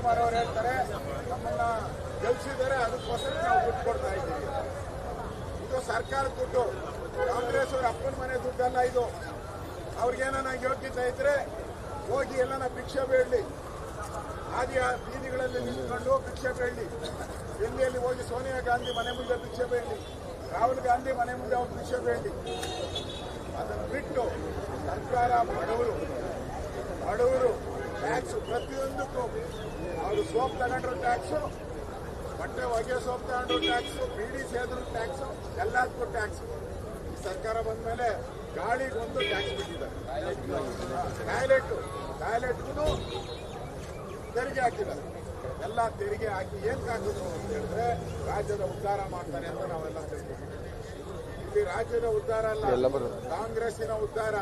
ಶಿವಕುಮಾರ್ ಅವರು ಹೇಳ್ತಾರೆ ನಮ್ಮನ್ನ ಗೆಲ್ಸಿದ್ದಾರೆ, ಅದಕ್ಕೋಸ್ಕರ ನಾವು ದುಡ್ಡು ಕೊಡ್ತಾ ಇದ್ದೀವಿ. ಇದು ಸರ್ಕಾರದ ದುಡ್ಡು, ಕಾಂಗ್ರೆಸ್ ಅವ್ರ ಅಪ್ಪನ ಮನೆ ದುಡ್ಡಲ್ಲ ಇದು. ಅವ್ರಿಗೇನ ಯೋಗ್ಯತೆ ಇದ್ರೆ ಹೋಗಿ ಎಲ್ಲನ ಭಿಕ್ಷೆ ಬೇಡಲಿ, ಹಾಗೆ ಬೀದಿಗಳಲ್ಲಿ ನಿಂತ್ಕೊಂಡು ಭಿಕ್ಷೆ ಬೇಡಲಿ. ಎಲ್ಲಿ ಹೋಗಿ ಸೋನಿಯಾ ಗಾಂಧಿ ಮನೆ ಮುಂದೆ ಭಿಕ್ಷೆ ಬೇಡಲಿ, ರಾಹುಲ್ ಗಾಂಧಿ ಮನೆ ಮುಂದೆ ಅವ್ರು ಭಿಕ್ಷೆ ಬೇಡಲಿ. ಅದನ್ನು ಬಿಟ್ಟು ಸರ್ಕಾರ ಬಡವರು ಟ್ಯಾಕ್ಸ್ ಪ್ರತಿಯೊಂದಕ್ಕೂ, ಅವರು ಸೋಪ್ ತಗೊಂಡ್ರು ಟ್ಯಾಕ್ಸು, ಬಟ್ಟೆ ಹೊಗೆ ಸೋಪ್ ತಗೊಂಡ್ರು ಟ್ಯಾಕ್ಸು, ಬೀಡಿ ಸೇದ್ರು ಟ್ಯಾಕ್ಸು, ಎಲ್ಲದಕ್ಕೂ ಟ್ಯಾಕ್ಸ್. ಈ ಸರ್ಕಾರ ಬಂದ ಮೇಲೆ ಗಾಳಿಗೊಂದು ಟ್ಯಾಕ್ಸ್ ಬಿಟ್ಟಿದ್ದಾರೆ. ಟಾಯ್ಲೆಟ್ಗೂ ತೆರಿಗೆ ಹಾಕಿದ್ದಾರೆ. ಎಲ್ಲ ತೆರಿಗೆ ಹಾಕಿ ಏನ್ ಹಾಕಿದ್ರು ಅಂತ ಹೇಳಿದ್ರೆ ರಾಜ್ಯದ ಉದ್ಧಾರ ಮಾಡ್ತಾರೆ ಅಂತ ನಾವೆಲ್ಲ ತಿಳ್ಕೊಂಡಿದ್ದೀವಿ. ಇಲ್ಲಿ ರಾಜ್ಯದ ಉದ್ಧಾರ ಅಲ್ಲ, ಕಾಂಗ್ರೆಸ್ಸಿನ ಉದ್ಧಾರ.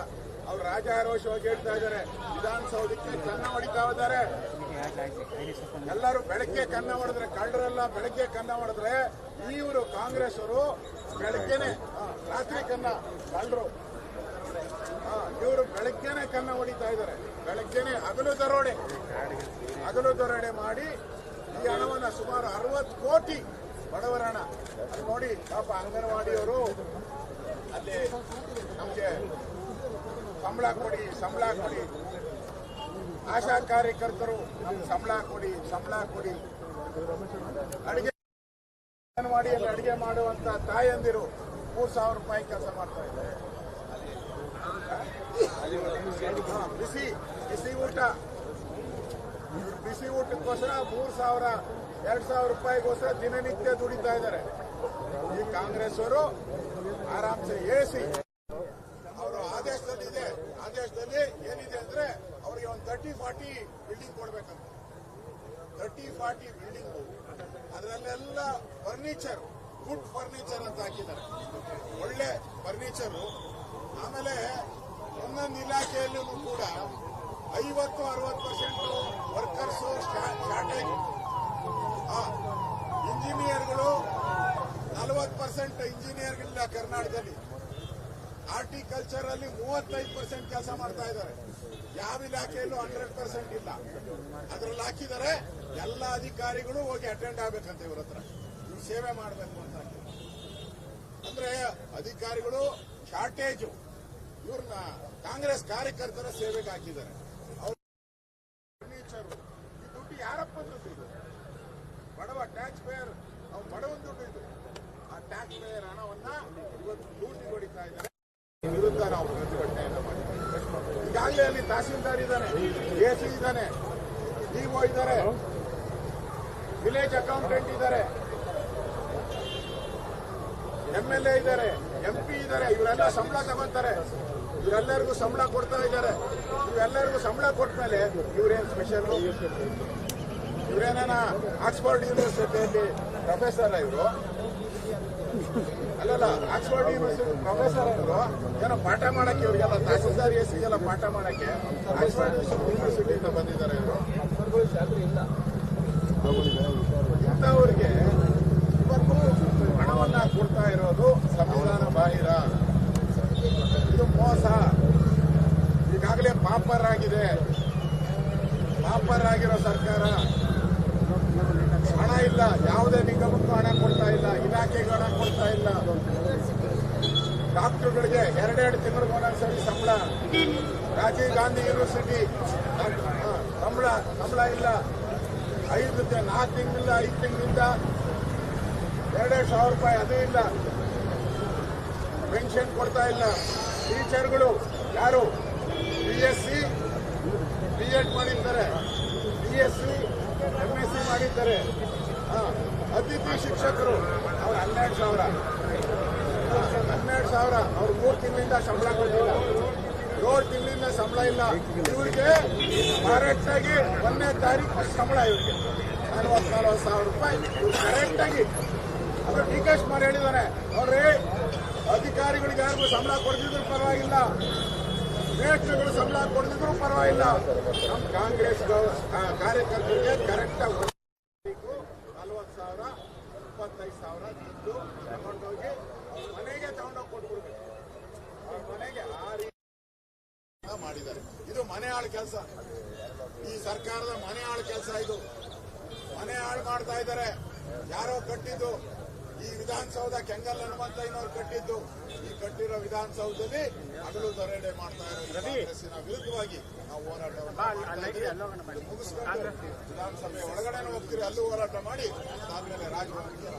ಅವ್ರು ರಾಜಾರೋಷವಾಗಿ ಹೇಳ್ತಾ ಇದ್ದಾರೆ, ವಿಧಾನಸೌಧಕ್ಕೆ ಕನ್ನ ಹೊಡಿತಾ ಇದ್ದಾರೆ. ಎಲ್ಲರೂ ಬೆಳಗ್ಗೆ ಕನ್ನ ಹೊಡೆದ್ರೆ, ಕಳ್ಳರೆಲ್ಲ ಬೆಳಗ್ಗೆ ಕನ್ನ ಹೊಡೆದ್ರೆ, ಇವರು ಕಾಂಗ್ರೆಸ್ ಅವರು ಬೆಳಗ್ಗೆನೆ ರಾತ್ರಿ ಕನ್ನ, ಕಳ್ಳರು ಇವರು ಬೆಳಗ್ಗೆನೆ ಕನ್ನ ಹೊಡಿತಾ ಇದ್ದಾರೆ. ಬೆಳಗ್ಗೆನೆ ಹಗಲು ದರೋಡೆ ಮಾಡಿ ಈ ಹಣವನ್ನ ಸುಮಾರು 60 ಕೋಟಿ ಬಡವರ ಹಣ. ಅದು ನೋಡಿ ಪಾಪ ಅಂಗನವಾಡಿಯವರು ಅಲ್ಲಿ ನಮ್ಗೆ ಸಂಬಳ ಕೊಡಿ, ಆಶಾ ಕಾರ್ಯಕರ್ತರು ನಮ್ಗೆ ಸಂಬಳ ಕೊಡಿ. ಅಂಗನವಾಡಿಯಲ್ಲಿ ಅಡಿಗೆ ಮಾಡುವಂತ ತಾಯಂದಿರು 3,000 ರೂಪಾಯಿ ಕೆಲಸ ಮಾಡ್ತಾ ಇದ್ದಾರೆ. ಬಿಸಿ ಊಟ, ಬಿಸಿ ಊಟಕ್ಕೋಸ್ಕರ 3,000, 2,000 ರೂಪಾಯಿಗೋಸ್ಕರ ದಿನನಿತ್ಯ ದುಡಿತಾ ಇದ್ದಾರೆ. ಈ ಕಾಂಗ್ರೆಸ್ ಅವರು ಆರಾಮ್ಸೆ ಎಸಿ ಅವರು ಆದೇಶದಲ್ಲಿ ಏನಿದೆ ಅಂದ್ರೆ ಅವರಿಗೆ ಒಂದು 30-40 ಬಿಲ್ಡಿಂಗ್ ಕೊಡ್ಬೇಕಂತ. 30-40 ಬಿಲ್ಡಿಂಗ್, ಅದರಲ್ಲೆಲ್ಲ ಫರ್ನಿಚರ್, ಗುಡ್ ಫರ್ನಿಚರ್ ಅಂತ ಹಾಕಿದ್ದಾರೆ, ಒಳ್ಳೆ ಫರ್ನಿಚರು. ಆಮೇಲೆ ಒಂದೊಂದು ಇಲಾಖೆಯಲ್ಲೂ ಕೂಡ 50-60% ವರ್ಕರ್ಸ್ ಶಾರ್ಟೇಜ್. ಇಂಜಿನಿಯರ್ಗಳು 40% ಇಂಜಿನಿಯರ್ಗಳಿಲ್ಲ ಕರ್ನಾಟಕದಲ್ಲಿ. ಹಾರ್ಟಿಕಲ್ಚರ್ ಅಲ್ಲಿ 35% ಕೆಲಸ ಮಾಡ್ತಾ ಇದ್ದಾರೆ. ಯಾವ ಇಲಾಖೆಯಲ್ಲೂ 100% ಇಲ್ಲ. ಅದ್ರಲ್ಲಿ ಹಾಕಿದ್ದಾರೆ. ಎಲ್ಲ ಅಧಿಕಾರಿಗಳು ಹೋಗಿ ಅಟೆಂಡ್ ಆಗ್ಬೇಕಂತ ಇವ್ರ ಹತ್ರ, ಇವ್ರು ಸೇವೆ ಮಾಡಬೇಕು ಅಂತ. ಅಂದ್ರೆ ಅಧಿಕಾರಿಗಳು ಶಾರ್ಟೇಜು, ಇವ್ರನ್ನ ಕಾಂಗ್ರೆಸ್ ಕಾರ್ಯಕರ್ತರ ಸೇವೆಗೆ ಹಾಕಿದ್ದಾರೆ. ಫರ್ನಿಚರು, ಈ ದುಡ್ಡು ಯಾರಪ್ಪ ದುಡ್ಡು? ಇದು ಬಡವ ಟ್ಯಾಕ್ಸ್ ಪೇಯರ್, ಅವ್ರು ಬಡವನ ದುಡ್ಡು ಇದು. ಆ ಟ್ಯಾಕ್ಸ್ ಪೇಯರ್ ಹಣವನ್ನ ಇವತ್ತು ಲೂಟಿ ಹೊಡಿತಾ ಇದ್ದಾರೆ. ವಿರುದ್ಧ ನಾವು ಪ್ರತಿಭಟನೆಯನ್ನು ಮಾಡಿದ್ದೀವಿ. ಈಗಾಗಲೇ ಅಲ್ಲಿ ತಹಸೀಲ್ದಾರ್ ಇದ್ದಾನೆ, ಎಸಿ ಇದ್ದಾನೆ, ಡಿಒ ಇದ್ದಾರೆ, ವಿಲೇಜ್ ಅಕೌಂಟೆಂಟ್ ಇದ್ದಾರೆ, MLA ಇದ್ದಾರೆ, MP ಇದ್ದಾರೆ. ಇವರೆಲ್ಲ ಸಂಬಳ ತಗೋತಾರೆ. ಇವರೆಲ್ಲರಿಗೂ ಸಂಬಳ ಕೊಡ್ತಾ ಇದ್ದಾರೆ. ಇವೆಲ್ಲರಿಗೂ ಸಂಬಳ ಕೊಟ್ಟ ಮೇಲೆ ಇವರೇನು ಸ್ಪೆಷಲ್? ಇವರೇನ ಆಕ್ಸ್ಫರ್ಡ್ ಯೂನಿವರ್ಸಿಟಿಯಲ್ಲಿ ಪ್ರೊಫೆಸರ್ ಇವರು? ಅಲ್ಲಲ್ಲ, ಆಕ್ಸ್ಫರ್ಡ್ ಯೂನಿವರ್ಸಿಟಿ ಪ್ರೊಫೆಸರ್ ಇವರು ಏನೋ ಪಾಠ ಮಾಡಕ್ಕೆ, ಇವರಿಗೆಲ್ಲ ತಹಸೀಲ್ದಾರ್ ಎಸಿಗೆಲ್ಲ ಪಾಠ ಮಾಡಕ್ಕೆ ಆಕ್ಸ್ಫರ್ಡ್ ಯೂನಿವರ್ಸಿಟಿಯಿಂದ ಬಂದಿದ್ದಾರೆ ಇವರು. ಇಂಥವ್ರಿಗೆ ಇವತ್ತು ಹಣವನ್ನ ಕೊಡ್ತಾ ಇರೋದು ಸಂವಿಧಾನ ಬಾಹಿರ. ಇದು ಮೋಸ. ಈಗಾಗಲೇ ಪಾಪರಾಗಿರೋ ಸರ್ಕಾರ. ಹಣ ಇಲ್ಲ, ಯಾವುದೇ ನಿಗಮಕ್ಕೂ ಹಣ ಕೊಡ್ತಾ ಇಲ್ಲ, ಇಲಾಖೆಗೆ ಹಣ ಕೊಡ್ತಾ ಇಲ್ಲ. ಡಾಕ್ಟರ್ಗಳಿಗೆ 2 ತಿಂಗಳಿಗೆ ಒಂದೊಂದ್ಸರಿ ಸಂಬಳ. ರಾಜೀವ್ ಗಾಂಧಿ ಯೂನಿವರ್ಸಿಟಿ ಸಂಬಳ ಇಲ್ಲ. 4 ತಿಂಗಳಿಂದ 5 ತಿಂಗಳಿಂದ 2,000 ರೂಪಾಯಿ ಅದು ಇಲ್ಲ. ಪೆನ್ಷನ್ ಕೊಡ್ತಾ ಇಲ್ಲ. ಟೀಚರ್ಗಳು ಯಾರು BSc B.Ed ಮಾಡಿದ್ದಾರೆ, BSc MSc ಮಾಡಿದ್ದಾರೆ. ಅತಿಥಿ ಶಿಕ್ಷಕರು ಅವ್ರು 12,000 ಅವ್ರು 3 ತಿಂಗಳಿಂದ ಸಂಬಳ ಕೊಟ್ಟಿಲ್ಲ. 7 ತಿಂಗಳಿಂದ ಸಂಬಳ ಇಲ್ಲ. ಇವರಿಗೆ ಕರೆಕ್ಟ್ ಆಗಿ 1ನೇ ತಾರೀಕು ಸಂಬಳ. ಇವರಿಗೆ 40,000 ರೂಪಾಯಿ ಕರೆಕ್ಟ್ ಆಗಿ. ಅವರು DK ಶಿವಕುಮಾರ್ ಹೇಳಿದ್ದಾರೆ, ನೋಡ್ರಿ ಅಧಿಕಾರಿಗಳಿಗೆ ಯಾರಿಗೂ ಸಂಬಳ ಕೊಡ್ತಿದ್ರು ಪರವಾಗಿಲ್ಲ, ಮೇಷ್ಟ್ರುಗಳು ಸಂಬಳ ಕೊಡ್ತಿದ್ರು ಪರವಾಗಿಲ್ಲ, ನಮ್ಮ ಕಾಂಗ್ರೆಸ್ ಕಾರ್ಯಕರ್ತರಿಗೆ ಕರೆಕ್ಟ್ ಆಗಿ 40,000, 25,000 ದುಡ್ಡು ತಗೊಂಡೋಗಿ ಮನೆಗೆ ತಗೊಂಡೋಗಿ ಕೊಟ್ಬಿಡ್ಬೇಕು. ಅವ್ರ ಮನೆಗೆ ಆ ರೀತಿ ಮಾಡಿದ್ದಾರೆ. ಇದು ಮನೆ ಆಳು ಕೆಲಸ. ಈ ಸರ್ಕಾರದ ಮನೆ ಆಳು ಕೆಲಸ ಇದು. ಮಾಡ್ತಾ ಇದ್ದಾರೆ. ಯಾರೋ ಕಟ್ಟಿದ್ದು ಈ ವಿಧಾನಸೌಧ ಕೆಂಗಲ್ ಹನುಮಂತಯ್ಯನವರು ಕಟ್ಟಿದ್ದು. ಈ ಕಟ್ಟಿರೋ ವಿಧಾನಸೌಧದಲ್ಲಿ ಹಗಲು ದರೋಡೆ ಮಾಡ್ತಾ ಇರೋ ಕಾಂಗ್ರೆಸ್ಸಿನ ವಿರುದ್ಧವಾಗಿ ನಾವು ಹೋರಾಟವನ್ನು ಮುಗಿಸ್ಕೊಂಡು ವಿಧಾನಸಭೆ ಒಳಗಡೆ ಹೋಗ್ತೀರಿ, ಅಲ್ಲೂ ಹೋರಾಟ ಮಾಡಿ ಆದ್ಮೇಲೆ ರಾಜಭವನಕ್ಕೆ